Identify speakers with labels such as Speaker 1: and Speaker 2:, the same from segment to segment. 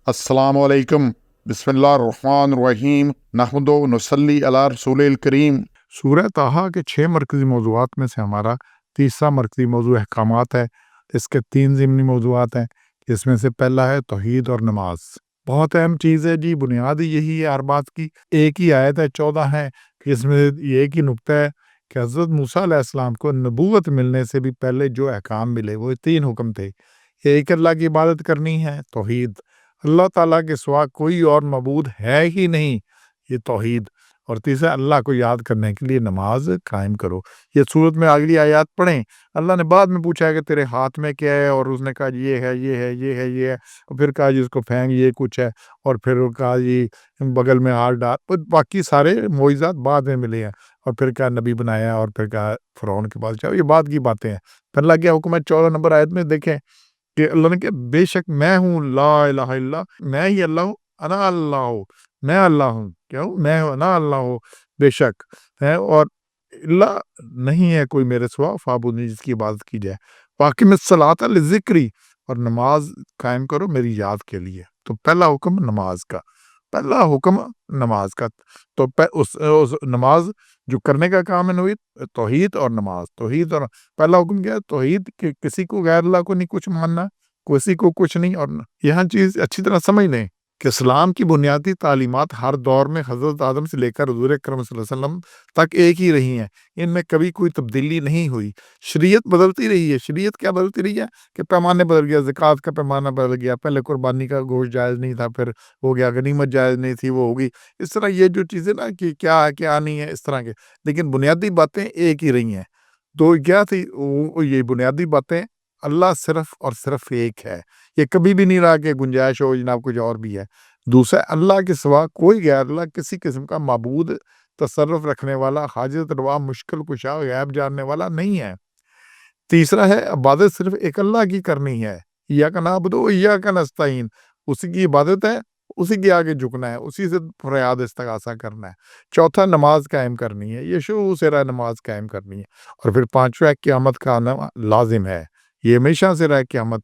Speaker 1: अस्सलामु अलैकुम, बिस्मिल्लाहिर्रहमानिर्रहीम, नहमदु व नुसल्ली अला रसूलिल करीम। सूरह ताहा के 6 मरकज़ी मौज़ूआत में से हमारा तीसरा मरकज़ी मौज़ू अहकामात है। इसके 3 ज़िमनी मौज़ूआत हैं, जिसमें से पहला है तौहीद और नमाज। बहुत अहम चीज़ है जी, बुनियादी यही है हर बात की। एक ही आयत है, 14 है कि इसमें ये एक ही नुक्ता है कि हज़रत मूसा अलैहिस्सलाम को नबूवत मिलने से भी पहले जो अहकाम मिले वो 3 हुक्म थे। एक अल्लाह की इबादत करनी है, तौहीद। अल्लाह ताला के सिवा कोई और मबूद है ही नहीं, ये तौहीद। और तीसरा, अल्लाह को याद करने के लिए नमाज कायम करो। ये सूरत में अगली आयत पढ़ें। अल्लाह ने बाद में पूछा है कि तेरे हाथ में क्या है, और उसने कहा ये है, ये है, ये है, ये है। और फिर कहा जी इसको फेंक, ये कुछ है। और फिर वो कहा जी बगल में हाथ डाल। और बाकी सारे मोइज़ात बाद में मिले हैं। और फिर कहा नबी बनाया, और फिर कहा फ़िरौन के पास जाओ। ये बाद की बातें हैं। फिर अल्लाह क्या हुक्म है 14 नंबर आयत में देखें कि अल्लाह ने कहा बेशक मैं हूँ, ला इलाहा इल्ला, मैं ही अल्लाह हूँ, अना अल्लाह हूँ, मैं अल्लाह हूँ। क्या हूँ? मैं हूँ, अना अल्लाह हूँ, बेशक है। और इल्ला नहीं है कोई मेरे सिवा, फाबुदनी जिसकी इबादत की जाए। वाक़िमिस्सलात लिज़िक्री, और नमाज कायम करो मेरी याद के लिए। तो पहला हुक्म नमाज का, पहला हुक्म नमाज का। तो उस नमाज जो करने का काम है नबी, तौहीद और नमाज। तौहीद और पहला हुक्म क्या है? तौहीद, कि किसी को गैर अल्लाह को नहीं कुछ मानना, किसी को कुछ नहीं। और यहाँ चीज़ अच्छी तरह समझ लें कि इस्लाम की बुनियादी तालीमात हर दौर में हज़रत आदम से लेकर हुज़ूर अकरम सल्लल्लाहु अलैहि वसल्लम तक एक ही रही हैं। इनमें कभी कोई तब्दीली नहीं हुई। शरीयत बदलती रही है। शरीयत क्या बदलती रही है कि पैमाने बदल गया, ज़कात का पैमाना बदल गया। पहले कुर्बानी का गोश्त जायज़ नहीं था, फिर हो गया, गनीमत जायज़ नहीं थी, वो होगी। इस तरह ये जो चीज़ें ना कि क्या है, क्या नहीं है, इस तरह के। लेकिन बुनियादी बातें एक ही रही हैं। तो क्या थी वो ये बुनियादी बातें, अल्लाह सिर्फ़ और सिर्फ़ एक है। ये कभी भी नहीं रहा कि गुंजाइश हो जनाब कुछ और भी है। दूसरा, अल्लाह के सिवा कोई गैर अल्लाह किसी किस्म का माबूद, तसर्रुफ़ रखने वाला, हाजत रवा, मुश्किल कुशा, गैब जानने वाला नहीं है। तीसरा है, इबादत सिर्फ़ एक अल्लाह की करनी है। इय्याका नअबुदु व इय्याका नस्तईन। उसी की इबादत है, उसी के आगे झुकना है, उसी से फ़रियाद इस्तिग़ासा करना है। चौथा, नमाज़ कायम करनी है। ये शुरू से रहा नमाज़ कायम करनी है। और फिर पाँचवां है, क़यामत का आना लाज़िम है। ये हमेशा से रहा है क़यामत।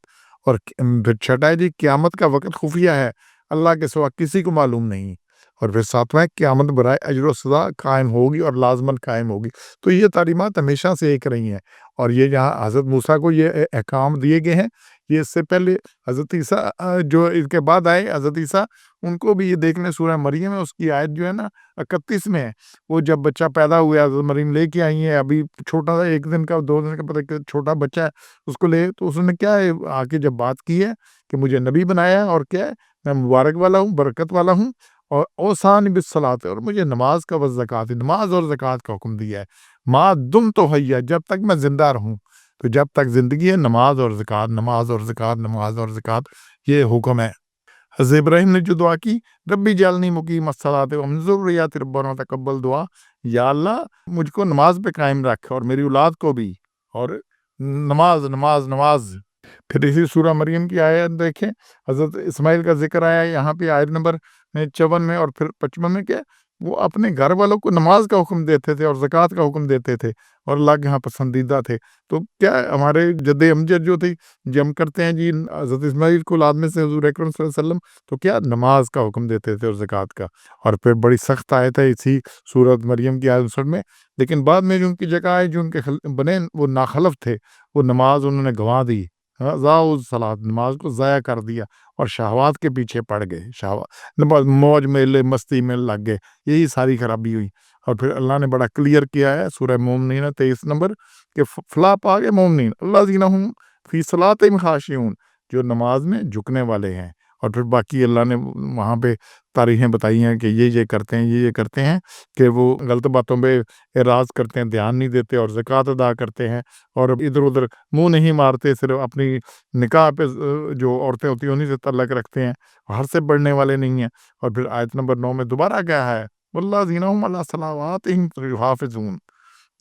Speaker 1: और फिर छठा है जी, क़यामत का वक़्त खुफ़िया है, अल्लाह के सिवा किसी को मालूम नहीं। और फिर सातवां है, क़यामत बराए अज्र व सज़ा कायम होगी और लाज़िमन कायम होगी। तो ये तालीमात हमेशा से एक रही हैं। और ये जहाँ हज़रत मूसा को ये अहकाम दिए गए हैं, ये इससे पहले हज़रत ईसा जो इनके बाद आए हज़रत ईसा, उनको भी ये देख लें। सूरह मरियम है, उसकी आयत जो है ना 31 में है। वो जब बच्चा पैदा हुआ, हज़रत मरियम लेके आई हैं, अभी छोटा सा 1 दिन का 2 दिन का पता नहीं छोटा बच्चा है, उसको ले, तो उसने क्या है आके जब बात की है कि मुझे नबी बनाया है, और क्या है मैं मुबारक वाला हूँ, बरकत वाला हूँ, और औसानी बिस्सलात, और मुझे नमाज का व ज़कात, नमाज और ज़कात का हुक्म दिया है। मा दुम तो हैया, जब तक मैं ज़िंदा रहूँ। तो जब तक ज़िंदगी है नमाज और ज़कात, नमाज और ज़कात, नमाज और ज़कात, ये हुक्म है। हज़रत इब्राहीम ने जो दुआ की, रब्बी जअलनी मुक़ीमस्सलाति व मिन ज़ुर्रिय्यति रब्बना तक़ब्बल दुआ, या अल्लाह मुझको नमाज पे कायम रख, और मेरी औलाद को भी। और नमाज, नमाज, नमाज। फिर इसी सूरह मरियम की आयत देखें, हज़रत इस्माइल का ज़िक्र आया है यहाँ पे आयत नंबर 54 में। और फिर 55 में क्या, वो अपने घर वालों को नमाज का हुक्म देते थे और ज़कात का हुक्म देते थे, और अल्लाह के यहाँ पसंदीदा थे। तो क्या हमारे जद्द अमजद जो थी, जब हम करते हैं जी हज़रत इस्माइल को औलाद में से हुज़ूर अकरम सल्लल्लाहु अलैहि वसल्लम, तो क्या नमाज का हुक्म देते थे और ज़कात का। और फिर बड़ी सख्त आयत है इसी सूरत मरियम की आयत 59 में। लेकिन बाद में जो उनकी जगह आए, जो उनके बने, वो नाखलफ थे, वो नमाज उन्होंने गंवा दी। ज़ाउ सलात, नमाज को ज़ाया कर दिया, और शहवात के पीछे पड़ गए। मौज मेले मस्ती में लग गए। यही सारी खराबी हुई। और फिर अल्लाह ने बड़ा क्लियर किया है सूरह मोमिनीन 23 नंबर कि फला पा गए मोमिनीन अल्लाज़ीना हुम फ़ी सलातिहिम ख़ाशिऊन, जो नमाज में झुकने वाले हैं। और फिर बाकी अल्लाह ने वहाँ पे तारीखें बताई हैं कि ये करते हैं, ये करते हैं, कि वो गलत बातों पे एराज़ करते हैं, ध्यान नहीं देते, और ज़कात अदा करते हैं, और इधर-उधर मुँह नहीं मारते, सिर्फ़ अपनी निकाह पे जो औरतें होती हैं उन्हीं से तल्लक रखते हैं, हद से बढ़ने वाले नहीं हैं। और फिर आयत नंबर 9 में दोबारा क्या है, वल्लज़ीना हुम अला सलावातिहिम युहाफ़िज़ून,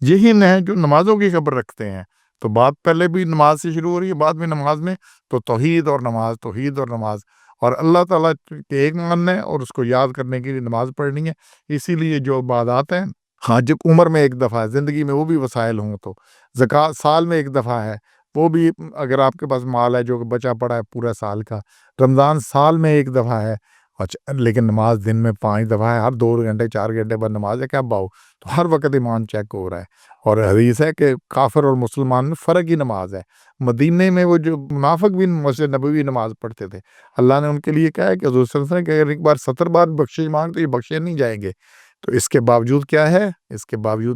Speaker 1: यही है जो नमाज़ों की खबर रखते हैं। तो बात पहले भी नमाज से शुरू हो रही है, बाद में नमाज में। तो तौहीद और नमाज, तौहीद और नमाज, और अल्लाह ताला के एक मानना है, और उसको याद करने के लिए नमाज पढ़नी है। इसीलिए जो इबादत हैं, हाँ, जब उम्र में एक दफ़ा है, ज़िंदगी में वो भी वसाइल हों, तो ज़कात साल में एक दफ़ा है, وہ بھی اگر آپ کے پاس مال ہے جو کہ بچا پڑا ہے پورا سال کا، رمضان سال میں ایک دفعہ ہے، اچھا لیکن نماز دن میں 5 دفعہ ہے، ہر 2 گھنٹے 4 گھنٹے بعد نماز ہے، کیا باؤ، تو ہر وقت ایمان چیک ہو رہا ہے۔ اور حدیث ہے کہ کافر اور مسلمان میں فرق ہی نماز ہے۔ مدینے میں وہ جو منافق بھی مسجد نبوی نماز پڑھتے تھے، اللہ نے ان کے لیے کہا ہے کہ حضور صلی اللہ علیہ وسلم کہ اگر ایک بار 70 بار بخشش مانگ تو یہ بخشے نہیں جائیں گے۔ تو اس کے باوجود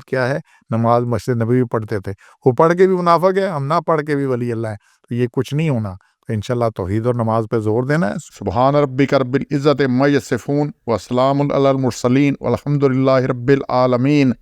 Speaker 1: کیا ہے، نماز مسجد نبوی پڑھتے تھے۔ وہ پڑھ کے بھی منافق ہے، ہم نہ پڑھ کے بھی ولی اللہ ہے، تو یہ کچھ نہیں ہونا۔ تو انشاءاللہ توحید اور نماز پہ زور دینا ہے۔ سبحان ربک رب العزت عما یصفون وسلام علی المرسلین والحمد للہ رب العالمین۔